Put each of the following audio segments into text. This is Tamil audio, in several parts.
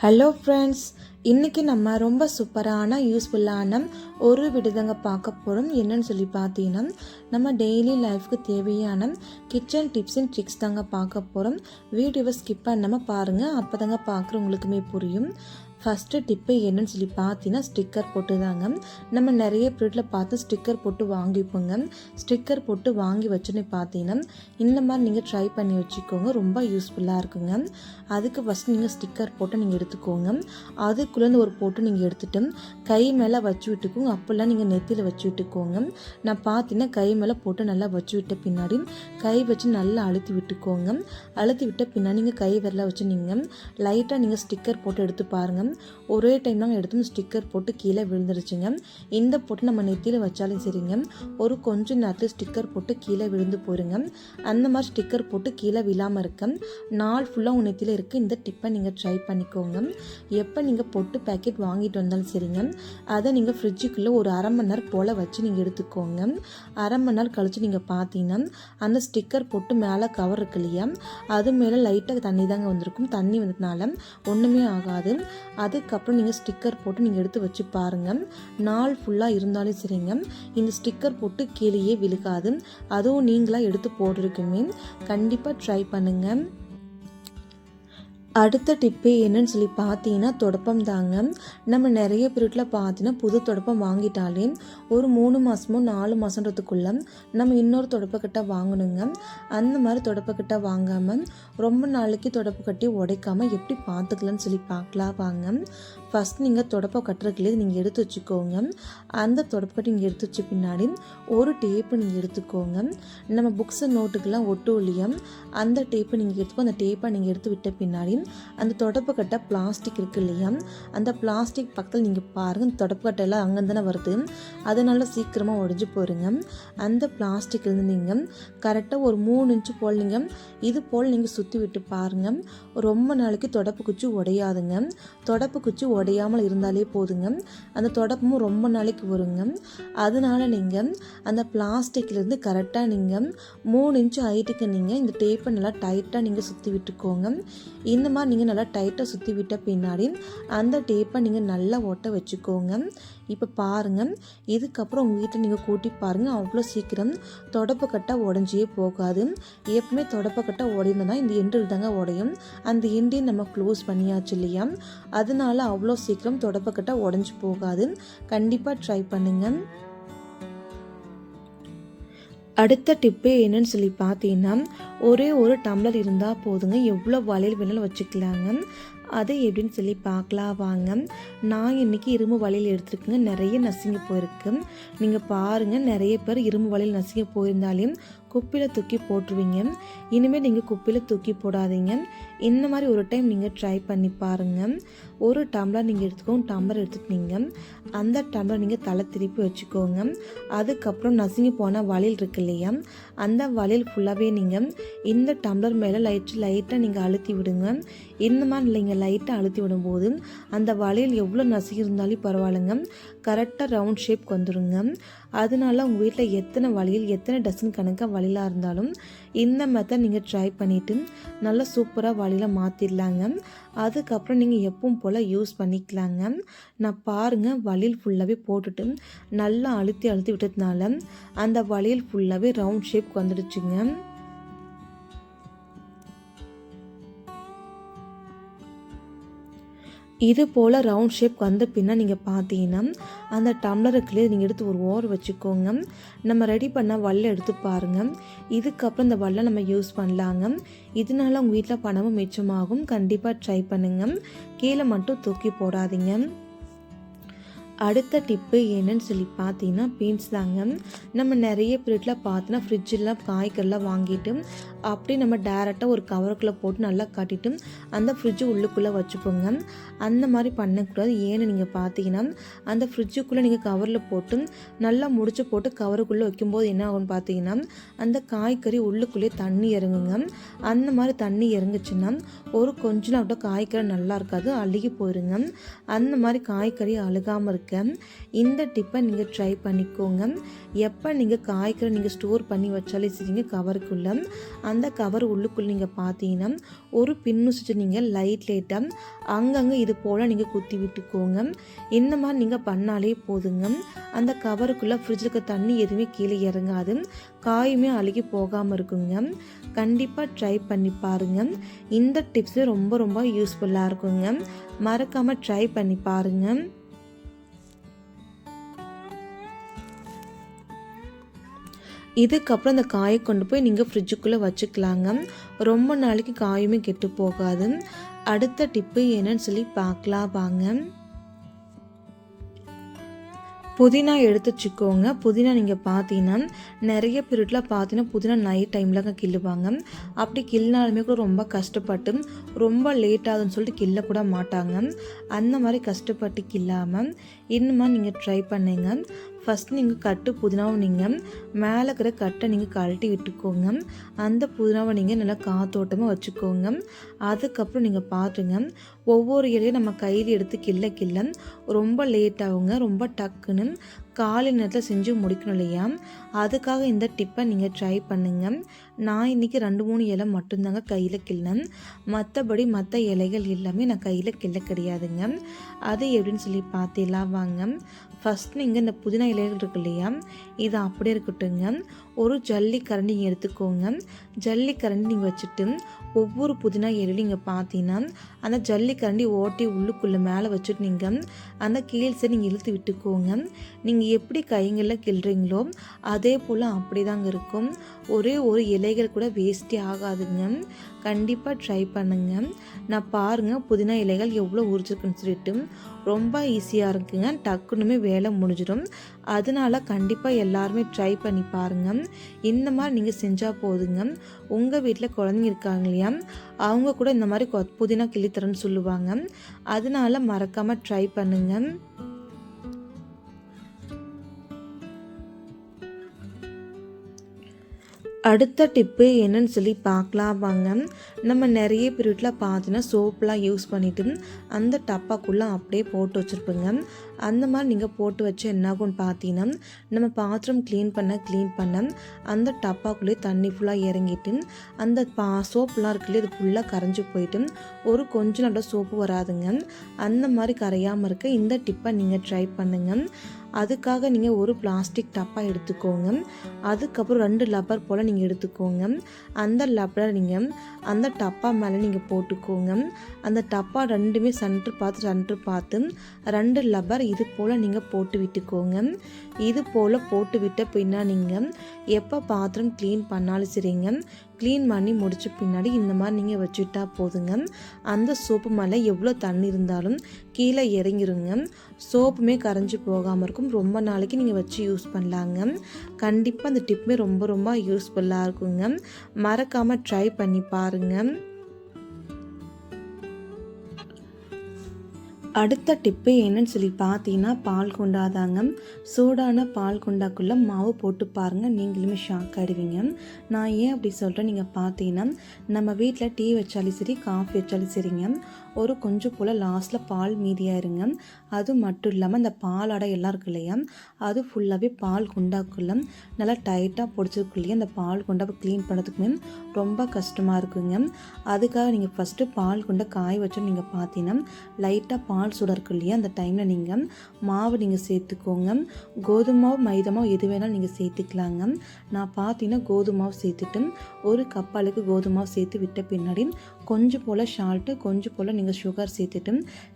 ஹலோ ஃப்ரெண்ட்ஸ், இன்றைக்கி நம்ம ரொம்ப சூப்பரான யூஸ்ஃபுல்லான ஒரு விடுதங்க பார்க்க போகிறோம். என்னன்னு சொல்லி பார்த்தீங்கன்னா, நம்ம டெய்லி லைஃப்க்கு தேவையான கிச்சன் டிப்ஸ் அண்ட் ட்ரிக்ஸ் தாங்க பார்க்க போகிறோம். வீடியோவை ஸ்கிப் பண்ணாமல் பாருங்கள், அப்போ தாங்க பார்க்குறவங்களுக்குமே புரியும். ஃபஸ்ட்டு டிப்பு என்னன்னு சொல்லி பார்த்தீங்கன்னா, ஸ்டிக்கர் போட்டு தாங்க. நம்ம நிறைய ப்ரீட்டில் பார்த்து ஸ்டிக்கர் போட்டு வாங்கிப்போங்க. ஸ்டிக்கர் போட்டு வாங்கி வச்சுன்னு பார்த்தீங்கன்னா, இந்த மாதிரி நீங்கள் ட்ரை பண்ணி வச்சுக்கோங்க, ரொம்ப யூஸ்ஃபுல்லாக இருக்குங்க. அதுக்கு ஃபஸ்ட்டு நீங்கள் ஸ்டிக்கர் போட்டு நீங்கள் எடுத்துக்கோங்க. அதுக்குள்ளேருந்து ஒரு போட்டு நீங்கள் எடுத்துகிட்டு கை மேலே வச்சு விட்டுக்கோங்க. அப்போல்லாம் நீங்கள் நெத்தியில் வச்சு விட்டுக்கோங்க. நான் பார்த்தீங்கன்னா கை மேலே போட்டு நல்லா வச்சு விட்ட பின்னாடி கை வச்சு நல்லா அழுத்தி விட்டுக்கோங்க. அழுத்தி விட்ட பின்னாடி நீங்கள் கை விரல வச்சு நீங்கள் லைட்டாக நீங்கள் ஸ்டிக்கர் போட்டு எடுத்து பாருங்கள். ஒரே டைம் நாங்கள் எடுத்து ஸ்டிக்கர் போட்டு கீழே விழுந்துருச்சுங்க. இந்த போட்டு நம்ம நெத்தியில் வச்சாலும் சரிங்க, ஒரு கொஞ்சம் நேரத்தில் ஸ்டிக்கர் போட்டு கீழே விழுந்து போயிருங்க. அந்த மாதிரி ஸ்டிக்கர் போட்டு கீழே விழாமல் இருக்க நாள் ஃபுல்லாக உங்கள் நெத்தியில் இருக்க இந்த டிப்பை நீங்கள் ட்ரை பண்ணிக்கோங்க. எப்போ நீங்கள் பொட்டு பேக்கெட் வாங்கிட்டு வந்தாலும் சரிங்க, அதை நீங்கள் ஃப்ரிட்ஜுக்குள்ளே ஒரு அரை மணி நேரம் போல் வச்சு நீங்கள் எடுத்துக்கோங்க. அரை மணி நேரம் கழித்து நீங்கள் பார்த்தீங்கன்னா அந்த ஸ்டிக்கர் போட்டு மேலே கவர் இருக்கு இல்லையா, அது மேலே லைட்டாக தண்ணி தாங்க வந்திருக்கும். தண்ணி வந்ததுனால ஒன்றுமே ஆகாது. அதுக்கப்புறம் நீங்கள் ஸ்டிக்கர் போட்டு நீங்கள் எடுத்து வச்சு பாருங்கள். நாள் ஃபுல்லாக இருந்தாலும் சரிங்க, இந்த ஸ்டிக்கர் போட்டு கீழேயே விழுகாது. அதுவும் நீங்களாக எடுத்து போட்டிருக்குமே, கண்டிப்பாக ட்ரை பண்ணுங்கள். அடுத்த டிப்பு என்னன்னு சொல்லி பார்த்தீங்கன்னா, தொடப்பம் தாங்க. நம்ம நிறைய பேருட்டில் பார்த்தீங்கன்னா புது தொடப்பம் வாங்கிட்டாலே ஒரு 3 மாதமோ 4 மாதன்றதுக்குள்ளே நம்ம இன்னொரு தொடப்பக்கட்டை வாங்கணுங்க. அந்த மாதிரி தொடப்பக்கட்டை வாங்காமல் ரொம்ப நாளைக்கு தொடப்பக்கட்டி உடைக்காமல் எப்படி பார்த்துக்கலான்னு சொல்லி பார்க்கலாம் வாங்க. ஃபஸ்ட் நீங்கள் தொடப்பம் கட்டுறதுக்குள்ளே நீங்கள் எடுத்து வச்சுக்கோங்க. அந்த தொடப்பக்கட்டி நீங்கள் எடுத்து வச்ச பின்னாடி ஒரு டேப்பு நீங்கள் எடுத்துக்கோங்க. நம்ம புக்ஸு நோட்டுக்கெல்லாம் ஒட்டும் இல்லையா, அந்த டேப்பு நீங்கள் எடுத்துக்கோ. அந்த டேப்பை நீங்கள் எடுத்து விட்ட பின்னாடி அந்த தொடப்பக்கட்டை பிளாஸ்டிக் இருக்குது இல்லையா, அந்த பிளாஸ்டிக் பக்கத்தில் நீங்கள் பாருங்கள், தொடப்பக்கட்டையெல்லாம் அங்கேருந்தானே வருது, அதனால சீக்கிரமாக உடஞ்சி போயிருங்க. அந்த பிளாஸ்டிக்லேருந்து நீங்கள் கரெக்டாக ஒரு 3 இன்ச்சு போல் நீங்கள் இது போல் நீங்கள் சுற்றி விட்டு பாருங்கள். ரொம்ப நாளைக்கு தொடப்பு குச்சி உடையாதுங்க. தொடப்பு குச்சி உடையாமல் இருந்தாலே போதுங்க, அந்த தொடப்பமும் ரொம்ப நாளைக்கு வருங்க. அதனால நீங்கள் அந்த பிளாஸ்டிக்லேருந்து கரெக்டாக நீங்கள் 3 இன்ச்சு ஹைட்டுக்கு நீங்கள் இந்த டேப்பை நல்லா டைட்டாக நீங்கள் சுற்றி விட்டுக்கோங்க. இந்த மாதிரி நீங்கள் நல்லா டைட்டாக சுற்றி விட்ட பின்னாடி அந்த டேப்பை நீங்கள் நல்லா ஒட்ட வச்சுக்கோங்க. இப்போ பாருங்கள், இதுக்கப்புறம் உங்கள் வீட்டை நீங்கள் கூட்டி பாருங்கள், அவ்வளோ சீக்கிரம் தொடப்பக்கட்டை உடஞ்சியே போகாது. எப்பவுமே தொடப்பக்கட்டை உடையணும்னா இந்த எண்டு தாங்க உடையும். அந்த எண்டையும் நம்ம க்ளோஸ் பண்ணியாச்சு இல்லையா, அதனால அவ்வளோ சீக்கிரம் தொடப்பக்கட்டை உடஞ்சி போகாது. கண்டிப்பாக ட்ரை பண்ணுங்கள். அடுத்த டிப்பு என்னன்னு சொல்லி பார்த்தீங்கன்னா, ஒரே ஒரு டம்ளர் இருந்தால் போதுங்க, எவ்வளோ வளையல் வேணாலும் வச்சுக்கலாங்க. அது எப்படின்னு சொல்லி பார்க்கலாம் வாங்க. நான் இன்றைக்கி இரும்பு வளையல் எடுத்துருக்குங்க, நிறைய நசுங்கி போயிருக்கு. நீங்கள் பாருங்கள், நிறைய பேர் இரும்பு வளையல் நசுங்கி போயிருந்தாலையும் குப்பையில் தூக்கி போட்டுருவீங்க. இனிமேல் நீங்கள் குப்பையில் தூக்கி போடாதீங்க. இந்த மாதிரி ஒரு டைம் நீங்கள் ட்ரை பண்ணி பாருங்கள். ஒரு டம்ளர் நீங்கள் எடுத்துக்கோங்க. டம்ளர் எடுத்துக்கிட்டீங்க, அந்த டம்ளர் நீங்கள் தலை திருப்பி வச்சுக்கோங்க. அதுக்கப்புறம் நசுங்கி போன வளையல் இருக்கு இல்லையா, அந்த வளையல் ஃபுல்லாகவே நீங்கள் இந்த டம்ளர் மேலே லைட்டாக நீங்கள் அழுத்தி விடுங்க. இந்த மாதிரி நீங்கள் லைட்டாக அழுத்தி விடும்போது அந்த வளையல் எவ்வளோ நசுங்கி இருந்தாலும் பரவாயில்லைங்க, கரெக்டாக ரவுண்ட் ஷேப்க்கு வந்துடுங்க. அதனால உங்கள் வீட்டில் எத்தனை வளையல் எத்தனை டசன் கணக்காக வளையலாக இருந்தாலும் இந்த மெத்தட் நீங்கள் ட்ரை பண்ணிவிட்டு நல்லா சூப்பராக வளையலை மாற்றிடலாங்க. அதுக்கப்புறம் நீங்கள் எப்பவும் போல் யூஸ் பண்ணிக்கலாங்க. நான் பாருங்கள், வளையல் ஃபுல்லாகவே போட்டுட்டு நல்லா அழுத்தி விட்டதுனால அந்த வளையல் ஃபுல்லாகவே ரவுண்ட் ஷேப்க்கு வந்துடுச்சுங்க. இது போல் ரவுண்ட் ஷேப் வந்த பின்னா நீங்கள் பார்த்தீங்கன்னா அந்த டம்ளருக்குள்ளே நீங்கள் எடுத்து ஒரு ஓர் வச்சுக்கோங்க. நம்ம ரெடி பண்ண வல்லை எடுத்து பாருங்கள். இதுக்கப்புறம் இந்த வல்லை நம்ம யூஸ் பண்ணலாங்க. இதனால உங்கள் வீட்டில் பணமும் மிச்சமாகும். கண்டிப்பாக ட்ரை பண்ணுங்கள், கீழே மட்டும் தூக்கி போடாதீங்க. அடுத்த டிப்பு என்னன்னு சொல்லி பார்த்தீங்கன்னா, பீன்ஸ் தாங்க. நம்ம நிறைய வீட்டில் பார்த்தோன்னா ஃப்ரிட்ஜெலாம் காய்கறிலாம் வாங்கிட்டு அப்படியே நம்ம டேரெக்டாக ஒரு கவருக்குள்ளே போட்டு நல்லா கட்டிட்டு அந்த ஃப்ரிட்ஜு உள்ளுக்குள்ளே வச்சுப்போங்க. அந்த மாதிரி பண்ணக்கூடாது. ஏன்னு நீங்கள் பார்த்தீங்கன்னா, அந்த ஃப்ரிட்ஜுக்குள்ளே நீங்கள் கவரில் போட்டு நல்லா முடிச்சு போட்டு கவருக்குள்ளே வைக்கும்போது என்ன ஆகும்னு பார்த்தீங்கன்னா, அந்த காய்கறி உள்ளுக்குள்ளேயே தண்ணி இறங்குங்க. அந்த மாதிரி தண்ணி இறங்குச்சுன்னா ஒரு கொஞ்ச நாள் காய்கறி நல்லா இருக்காது, அழுகி போயிருங்க. அந்த மாதிரி காய்கறி அழுகாமல் இருக்க சொல்லியிருக்கேன். இந்த டிப்பை நீங்கள் ட்ரை பண்ணிக்கோங்க. எப்போ நீங்கள் காய்கறி நீங்கள் ஸ்டோர் பண்ணி வச்சாலே சரிங்க கவருக்குள்ளே, அந்த கவர் உள்ளுக்குள்ளே நீங்கள் பார்த்தீங்கன்னா ஒரு பின்னு சுவிட்சை நீங்கள் லைட்டாக அங்கங்கே இது போல் நீங்கள் குத்தி விட்டுக்கோங்க. இந்த மாதிரி நீங்கள் பண்ணாலே போதுங்க. அந்த கவருக்குள்ளே ஃப்ரிட்ஜில் இருக்க தண்ணி எதுவுமே கீழே இறங்காது, காயுமே அழுகி போகாமல் இருக்குங்க. கண்டிப்பாக ட்ரை பண்ணி பாருங்கள். இந்த டிப்ஸு ரொம்ப ரொம்ப யூஸ்ஃபுல்லாக இருக்குங்க. மறக்காமல் ட்ரை பண்ணி பாருங்கள். இதுக்கப்புறம் அந்த காயை கொண்டு போய் நீங்கள் ஃப்ரிட்ஜுக்குள்ளே வச்சுக்கலாங்க. ரொம்ப நாளைக்கு காயுமே கெட்டு போகாது. அடுத்த டிப்பு என்னன்னு சொல்லி பார்க்கலாம் வாங்க. புதினா எடுத்து வச்சுக்கோங்க. புதினா நீங்கள் பார்த்தீங்கன்னா நிறைய பீரியடில் பார்த்தீங்கன்னா புதினா நைட் டைமில் கிள்ளுவாங்க. அப்படி கிள்ளினாலுமே கூட ரொம்ப கஷ்டப்பட்டு ரொம்ப லேட் ஆகுதுன்னு சொல்லிட்டு கிள்ள கூட மாட்டாங்க. அந்த மாதிரி கஷ்டப்பட்டு கிள்ளாமல் இன்னுமா நீங்கள் ட்ரை பண்ணுங்க. ஃபஸ்ட் நீங்கள் கட்டு புதினாவை நீங்கள் மேலே இருக்கிற கட்டை நீங்கள் கழட்டி விட்டுக்கோங்க. அந்த புதினாவை நீங்கள் நல்லா காத்தோட்டமாக வச்சுக்கோங்க. அதுக்கப்புறம் நீங்கள் பார்த்துங்க, ஒவ்வொரு இலையும் நம்ம கையில் எடுத்து கிள்ள ரொம்ப லேட் ஆகுங்க. ரொம்ப டக்குன்னு காலை நேரத்தில் செஞ்சு முடிக்கணும் இல்லையா, அதுக்காக இந்த டிப்பை நீங்கள் ட்ரை பண்ணுங்கள். நான் இன்றைக்கி 2-3 இலை மட்டும்தாங்க கையில் கிள்ளேன். மற்றபடி மற்ற இலைகள் எல்லாமே நான் கையில் கிள்ள கிடையாதுங்க. அது எப்படின்னு சொல்லி பார்த்திடலாம் வாங்க. ஃபஸ்ட் நீங்கள் இந்த புதினா இலைகள் இருக்கு இல்லையா, இது அப்படியே இருக்கட்டுங்க. ஒரு ஜல்லி கரண்டி எடுத்துக்கோங்க. ஜல்லி கரண்டி நீங்கள் வச்சுட்டு ஒவ்வொரு புதினா இலையும் நீங்கள் பார்த்தீங்கன்னா அந்த ஜல்லி கரண்டி ஓட்டி உள்ளுக்குள்ளே மேலே வச்சுட்டு நீங்கள் அந்த கீழ்ஸை நீங்கள் இழுத்து விட்டுக்கோங்க. நீங்கள் எப்படி கைங்களில் கிள்றீங்களோ அதே போல் அப்படி தாங்க இருக்கும். ஒரே ஒரு இலைகள் கூட வேஸ்டே ஆகாதுங்க. கண்டிப்பாக ட்ரை பண்ணுங்க. நான் பாருங்கள் புதினா இலைகள் எவ்வளோ உரிச்சிருக்குன்னு சொல்லிட்டு ரொம்ப ஈஸியாக இருக்குங்க. டக்குன்னுமே வேலை முடிஞ்சிடும். அதனால கண்டிப்பாக எல்லாருமே ட்ரை பண்ணி பாருங்கள். இந்த மாதிரி நீங்கள் செஞ்சால் போதுங்க. உங்கள் வீட்டில் குழந்தைங்க இருக்காங்க இல்லையா, அவங்க கூட இந்த மாதிரி புதினா கிள்ளித்தரேன்னு சொல்லுவாங்க. அதனால மறக்காமல் ட்ரை பண்ணுங்கள். அடுத்த டிப்பு என்னன்னு சொல்லி பார்க்கலாம் வாங்க. நம்ம நிறைய பீரியடில் பார்த்தீங்கன்னா சோப்லாம் யூஸ் பண்ணிவிட்டு அந்த டப்பாக்குள்ளே அப்படியே போட்டு வச்சுருப்போங்க. அந்த மாதிரி நீங்கள் போட்டு வச்சு என்னாகும்னு பார்த்தீங்கன்னா நம்ம பாத்திரம் க்ளீன் பண்ண அந்த டப்பாக்குள்ளேயே தண்ணி ஃபுல்லாக இறங்கிட்டு அந்த சோப்புலாம் இருக்குல்லையே அது ஃபுல்லாக கரைஞ்சி போயிட்டு ஒரு கொஞ்சம் நல்லா சோப்பு வராதுங்க. அந்த மாதிரி கரையாமல் இருக்க இந்த டிப்பை நீங்கள் ட்ரை பண்ணுங்கள். அதுக்காக நீங்கள் ஒரு பிளாஸ்டிக் டப்பா எடுத்துக்கோங்க. அதுக்கப்புறம் 2 லப்பர் போல் நீங்கள் எடுத்துக்கோங்க. அந்த லப்பரை நீங்கள் அந்த டப்பா மேலே நீங்கள் போட்டுக்கோங்க. அந்த டப்பா ரெண்டுமே சென்டர் பார்த்து 2 லப்பர் இது போல் நீங்கள் போட்டு விட்டுக்கோங்க. இது போல் போட்டு விட்ட பின்னாடி நீங்கள் எப்போ பாத்திரம் க்ளீன் பண்ணாலும் சரிங்க, க்ளீன் பண்ணி முடிச்ச பின்னாடி இந்த மாதிரி நீங்கள் வச்சுட்டா போதுங்க. அந்த சோப்பு மேலே எவ்வளோ தண்ணி இருந்தாலும் கீழே இறங்கிருங்க. சோப்புமே கரைஞ்சி போகாமல் இருக்கும். ரொம்ப நாளைக்கு நீங்கள் வச்சு யூஸ் பண்ணலாங்க. கண்டிப்பாக அந்த டிப்புமே ரொம்ப ரொம்ப யூஸ்ஃபுல்லாக இருக்குங்க. மறக்காமல் ட்ரை பண்ணி பாருங்கள். அடுத்த டிப்பு என்னன்னு சொல்லி பார்த்தீங்கன்னா பால் குண்டா தாங்க. சூடான பால் குண்டாக்குள்ளே மாவு போட்டு பாருங்கள், நீங்களுமே ஷாக் ஆகிடுவீங்க. நான் ஏன் அப்படி சொல்கிறேன் நீங்கள் பார்த்தீங்கன்னா, நம்ம வீட்டில் டீ வச்சாலும் சரி காஃபி வச்சாலும் சரிங்க, ஒரு கொஞ்சம் போல் லாஸ்ட்டில் பால் மீதியாயிருங்க. அது மட்டும் இல்லாமல் அந்த பால் அடை எல்லாம் இருக்கு இல்லையா, அது ஃபுல்லாகவே பால் குண்டாக்குள்ளே நல்லா டைட்டாக பிடிச்சிருக்குள்ளேயே அந்த பால் குண்டாவை க்ளீன் பண்ணுறதுக்குமே ரொம்ப கஷ்டமாக இருக்குங்க. அதுக்காக நீங்கள் ஃபஸ்ட்டு பால் குண்டை காய வச்சு நீங்கள் பார்த்தீங்கன்னா லைட்டாக பால் சூடாக இருக்கு இல்லையா, அந்த டைமில் நீங்கள் மாவு நீங்கள் சேர்த்துக்கோங்க. கோதுமை மாவு மைதா மாவு எது வேணாலும் நீங்கள் சேர்த்துக்கலாங்க. நான் பார்த்தீங்கன்னா கோதுமை மாவு சேர்த்துட்டு ஒரு கப் அளவுக்கு கோதுமை மாவு சேர்த்து விட்ட பின்னாடி கொஞ்சம் போல் சால்ட்டு கொஞ்சம் போல் நீங்கள் சுகர் சேர்த்துட்டு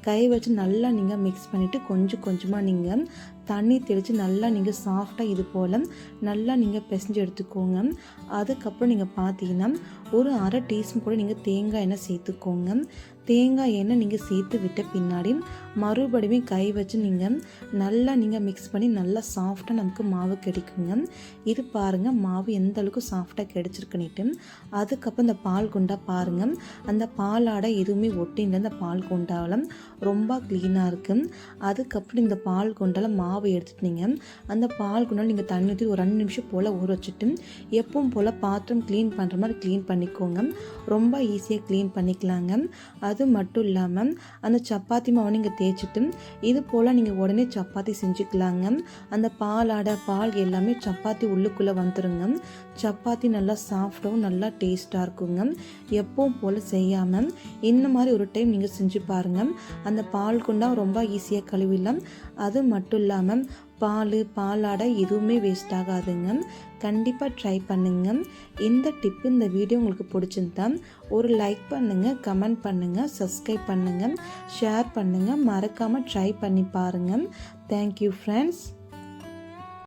கை வச்சு நல்லா நீங்கள் மிக்ஸ் பண்ணிவிட்டு கொஞ்சம் கொஞ்சமாக நீங்கள் தண்ணி தெளித்து நல்லா நீங்கள் சாஃப்டாக இது போல் நல்லா நீங்கள் பிசைஞ்சு எடுத்துக்கோங்க. அதுக்கப்புறம் நீங்கள் பார்த்தீங்கன்னா ஒரு 1/2 டீஸ்பூன் கூட நீங்கள் தேங்காய் எண்ணெய் சேர்த்துக்கோங்க. தேங்காய் எண்ணெய் நீங்கள் சேர்த்து விட்ட பின்னாடி மறுபடியும் கை வச்சு நீங்கள் நல்லா நீங்கள் மிக்ஸ் பண்ணி நல்லா சாஃப்டாக நமக்கு மாவு கிடைக்குங்க. இது பாருங்கள் மாவு எந்த அளவுக்கு சாஃப்டாக கிடைச்சிருக்குன்னுட்டு. அதுக்கப்புறம் இந்த பால் குண்டா பாருங்கள், அந்த பாலாடை எதுவுமே ஒட்டின்னு அந்த பால் குண்டாவில் ரொம்ப க்ளீனாக இருக்குது. அதுக்கப்புறம் இந்த பால் குண்டாவில் மாவு மாவு எடுத்துட்டீங்க. அந்த பாலுக்குள்ள நீங்கள் தண்ணி ஊற்றி ஒரு 2 நிமிஷம் போல் ஊற வச்சுட்டு எப்பவும் போல் பாத்திரம் க்ளீன் பண்ணுற மாதிரி க்ளீன் பண்ணிக்கோங்க. ரொம்ப ஈஸியாக க்ளீன் பண்ணிக்கலாங்க. அது மட்டும் இல்லாமல் அந்த சப்பாத்தி மாவை நீங்கள் தேய்ச்சிட்டு இது போல் நீங்கள் உடனே சப்பாத்தி செஞ்சுக்கலாங்க. அந்த பாலாடை பால் எல்லாமே சப்பாத்தி உள்ளுக்குள்ளே வந்துடுங்க. சப்பாத்தி நல்லா சாஃப்டாகவும் நல்லா டேஸ்ட்டாக இருக்குங்க. எப்பவும் போல் செய்யாமல் இந்த மாதிரி ஒரு டைம் நீங்கள் செஞ்சு பாருங்கள். அந்த பால் குண்டா ரொம்ப ஈஸியாக கழுவிடலாம். அது மட்டும் இல்லாமல் பாலாடை எதுவுமே வேஸ்ட் ஆகாதுங்க. கண்டிப்பாக ட்ரை பண்ணுங்க. இந்த டிப்பு இந்த வீடியோ உங்களுக்கு பிடிச்சிருந்தா ஒரு லைக் பண்ணுங்கள், கமெண்ட் பண்ணுங்கள், சப்ஸ்கிரைப் பண்ணுங்கள், ஷேர் பண்ணுங்கள். மறக்காமல் ட்ரை பண்ணி பாருங்கள். Thank you friends.